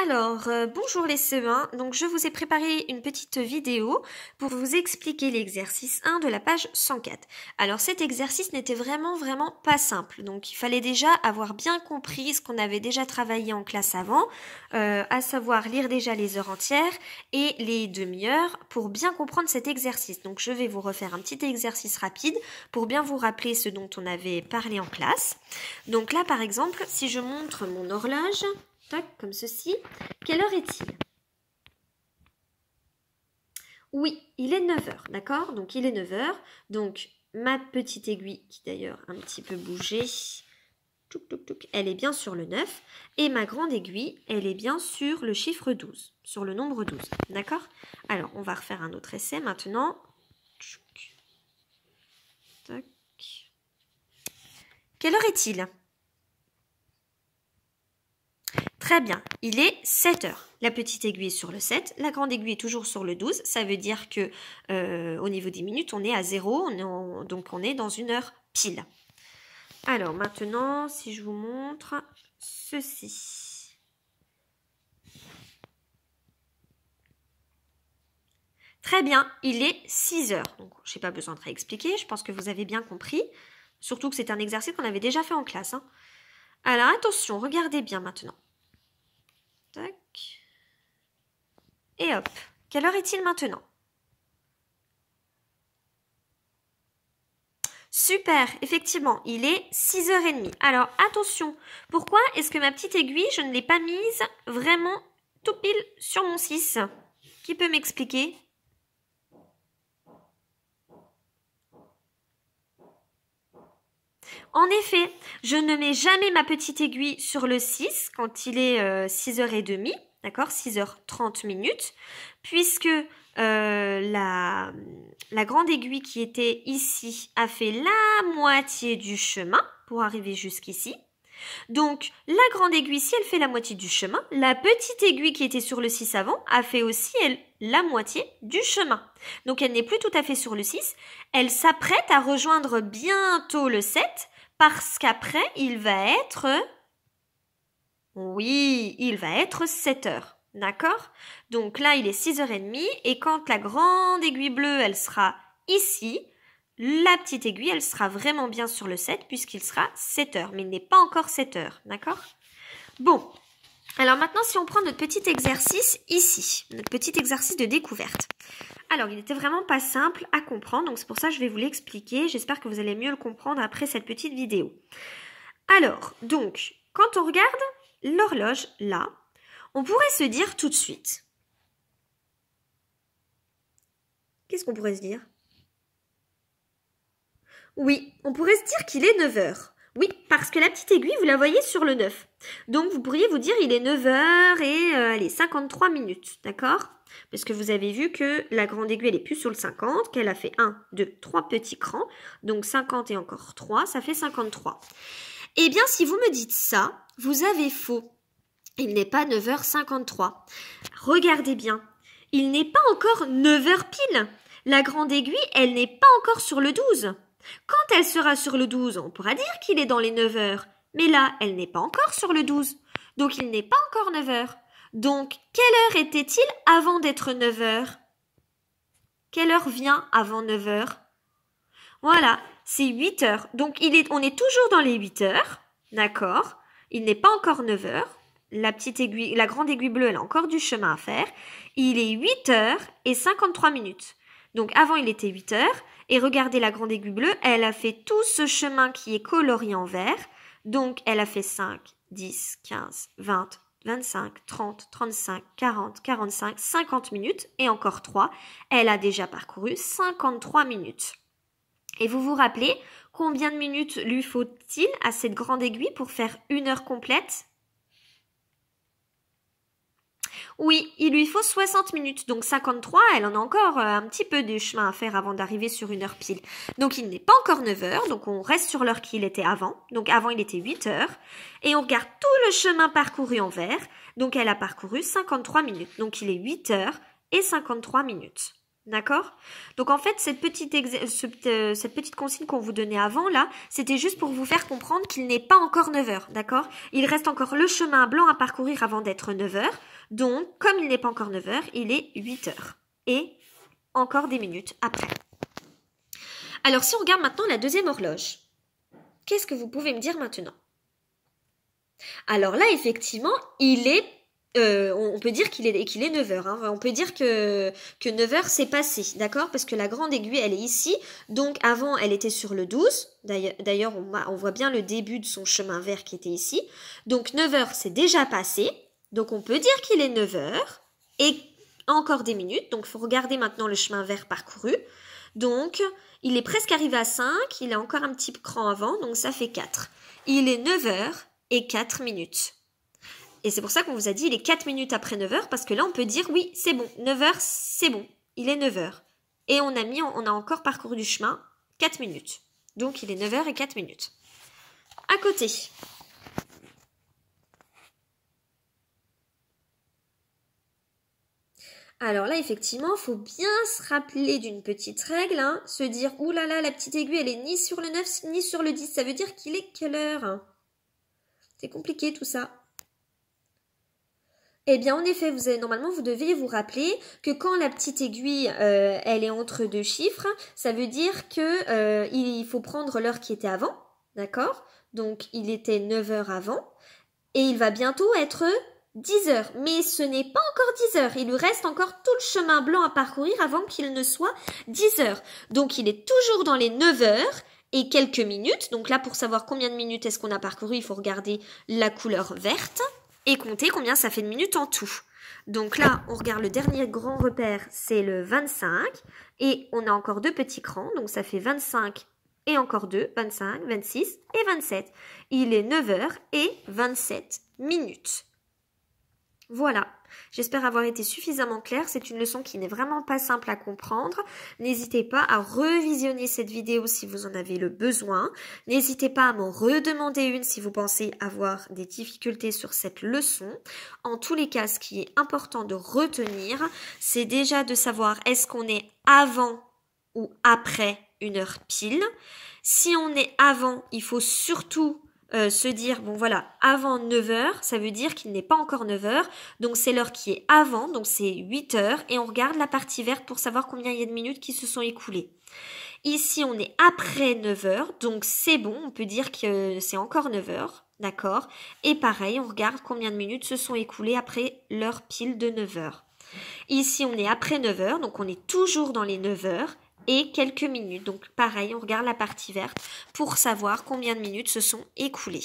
Alors, bonjour les CE1, donc je vous ai préparé une petite vidéo pour vous expliquer l'exercice 1 de la page 104. Alors cet exercice n'était vraiment pas simple, donc il fallait déjà avoir bien compris ce qu'on avait déjà travaillé en classe avant, à savoir lire déjà les heures entières et les demi-heures pour bien comprendre cet exercice. Donc je vais vous refaire un petit exercice rapide pour bien vous rappeler ce dont on avait parlé en classe. Donc là par exemple, si je montre mon horloge, tac, comme ceci. Quelle heure est-il? Oui, il est 9 heures, d'accord? Donc il est 9 heures. Donc ma petite aiguille, qui d'ailleurs a un petit peu bougé, elle est bien sur le 9. Et ma grande aiguille, elle est bien sur le chiffre 12, sur le nombre 12, d'accord? Alors, on va refaire un autre essai maintenant. Tac. Quelle heure est-il? Très bien, il est 7 heures. La petite aiguille est sur le 7, la grande aiguille est toujours sur le 12. Ça veut dire que au niveau des minutes, on est à 0, donc on est dans une heure pile. Alors maintenant, si je vous montre ceci. Très bien, il est 6 heures. Donc, je n'ai pas besoin de réexpliquer, je pense que vous avez bien compris. Surtout que c'est un exercice qu'on avait déjà fait en classe. Hein. Alors attention, regardez bien maintenant. Tac. Et hop. Quelle heure est-il maintenant? Super, effectivement, il est 6h30. Alors attention, pourquoi est-ce que ma petite aiguille, je ne l'ai pas mise vraiment tout pile sur mon 6? Qui peut m'expliquer? En effet, je ne mets jamais ma petite aiguille sur le 6 quand il est 6h30, d'accord, 6h30 minutes, puisque la grande aiguille qui était ici a fait la moitié du chemin pour arriver jusqu'ici. Donc, la grande aiguille, si elle fait la moitié du chemin, la petite aiguille qui était sur le 6 avant a fait aussi, elle, la moitié du chemin. Donc, elle n'est plus tout à fait sur le 6. Elle s'apprête à rejoindre bientôt le 7 parce qu'après, il va être... Oui, il va être 7 heures. D'accord? Donc là, il est 6h30 et quand la grande aiguille bleue, elle sera ici, la petite aiguille, elle sera vraiment bien sur le 7 puisqu'il sera 7 heures. Mais il n'est pas encore 7 heures. D'accord? Bon. Alors maintenant, si on prend notre petit exercice ici, notre petit exercice de découverte. Alors, il n'était vraiment pas simple à comprendre, donc c'est pour ça que je vais vous l'expliquer. J'espère que vous allez mieux le comprendre après cette petite vidéo. Alors, donc, quand on regarde l'horloge là, on pourrait se dire tout de suite. Qu'est-ce qu'on pourrait se dire? Oui, on pourrait se dire qu'il est 9 heures. Oui, parce que la petite aiguille, vous la voyez sur le 9. Donc, vous pourriez vous dire il est 9 heures et allez, 53 minutes, d'accord? Parce que vous avez vu que la grande aiguille, elle est plus sur le 50, qu'elle a fait 1, 2, 3 petits crans. Donc, 50 et encore 3, ça fait 53. Eh bien, si vous me dites ça, vous avez faux. Il n'est pas 9h53. Regardez bien. Il n'est pas encore 9h pile. La grande aiguille, elle n'est pas encore sur le 12. Quand elle sera sur le 12, on pourra dire qu'il est dans les 9 heures. Mais là, elle n'est pas encore sur le 12. Donc, il n'est pas encore 9 heures. Donc, quelle heure était-il avant d'être 9 heures? Quelle heure vient avant 9 heures? Voilà, c'est 8 heures. Donc, on est toujours dans les 8 heures. D'accord? Il n'est pas encore 9 heures. La petite aiguille, la grande aiguille bleue, elle a encore du chemin à faire. Il est 8 heures et 53 minutes. Donc, avant, il était 8 heures. Et regardez la grande aiguille bleue, elle a fait tout ce chemin qui est colorié en vert. Donc, elle a fait 5, 10, 15, 20, 25, 30, 35, 40, 45, 50 minutes. Et encore 3. Elle a déjà parcouru 53 minutes. Et vous vous rappelez combien de minutes lui faut-il à cette grande aiguille pour faire une heure complète? Oui, il lui faut 60 minutes, donc 53, elle en a encore un petit peu de chemin à faire avant d'arriver sur une heure pile. Donc il n'est pas encore 9 heures, donc on reste sur l'heure qu'il était avant. Donc avant il était 8 heures. Et on regarde tout le chemin parcouru en vert. Donc elle a parcouru 53 minutes. Donc il est 8 heures et 53 minutes. D'accord? Donc en fait, cette petite consigne qu'on vous donnait avant, là, c'était juste pour vous faire comprendre qu'il n'est pas encore 9 heures, d'accord? Il reste encore le chemin blanc à parcourir avant d'être 9 heures. Donc, comme il n'est pas encore 9 heures, il est 8 heures. Et encore des minutes après. Alors, si on regarde maintenant la deuxième horloge, qu'est-ce que vous pouvez me dire maintenant? Alors là, effectivement, il est on peut dire qu'il est 9 heures. Hein. On peut dire que 9 heures c'est passé, d'accord? Parce que la grande aiguille, elle est ici. Donc avant, elle était sur le 12. D'ailleurs, on voit bien le début de son chemin vert qui était ici. Donc 9 heures, c'est déjà passé. Donc on peut dire qu'il est 9 heures. Et encore des minutes. Donc il faut regarder maintenant le chemin vert parcouru. Donc il est presque arrivé à 5. Il a encore un petit cran avant. Donc ça fait 4. Il est 9 heures et 4 minutes. Et c'est pour ça qu'on vous a dit il est 4 minutes après 9 heures, parce que là on peut dire oui, c'est bon, 9 heures, c'est bon, il est 9 heures. Et on a encore parcouru du chemin 4 minutes. Donc il est 9 heures et 4 minutes. À côté. Alors là, effectivement, il faut bien se rappeler d'une petite règle, hein, se dire, oulala, la petite aiguille, elle est ni sur le 9, ni sur le 10. Ça veut dire qu'il est quelle heure? C'est compliqué tout ça. Eh bien, en effet, normalement, vous devez vous rappeler que quand la petite aiguille, elle est entre deux chiffres, ça veut dire que il faut prendre l'heure qui était avant, d'accord? Donc, il était 9 heures avant, et il va bientôt être 10 heures. Mais ce n'est pas encore 10 heures, il lui reste encore tout le chemin blanc à parcourir avant qu'il ne soit 10 heures. Donc, il est toujours dans les 9 heures, et quelques minutes. Donc là, pour savoir combien de minutes est-ce qu'on a parcouru, il faut regarder la couleur verte. Et compter combien ça fait de minutes en tout. Donc là, on regarde le dernier grand repère, c'est le 25. Et on a encore deux petits crans, donc ça fait 25 et encore 2, 25, 26 et 27. Il est 9 heures et 27 minutes. Voilà, j'espère avoir été suffisamment claire. C'est une leçon qui n'est vraiment pas simple à comprendre. N'hésitez pas à revisionner cette vidéo si vous en avez le besoin. N'hésitez pas à m'en redemander une si vous pensez avoir des difficultés sur cette leçon. En tous les cas, ce qui est important de retenir, c'est déjà de savoir est-ce qu'on est avant ou après une heure pile. Si on est avant, il faut surtout se dire, bon voilà, avant 9 heures, ça veut dire qu'il n'est pas encore 9 heures, donc c'est l'heure qui est avant, donc c'est 8 heures, et on regarde la partie verte pour savoir combien il y a de minutes qui se sont écoulées. Ici, on est après 9 heures, donc c'est bon, on peut dire que c'est encore 9 heures, d'accord? Et pareil, on regarde combien de minutes se sont écoulées après l'heure pile de 9 heures. Ici, on est après 9 heures, donc on est toujours dans les 9 heures, et quelques minutes. Donc pareil, on regarde la partie verte pour savoir combien de minutes se sont écoulées.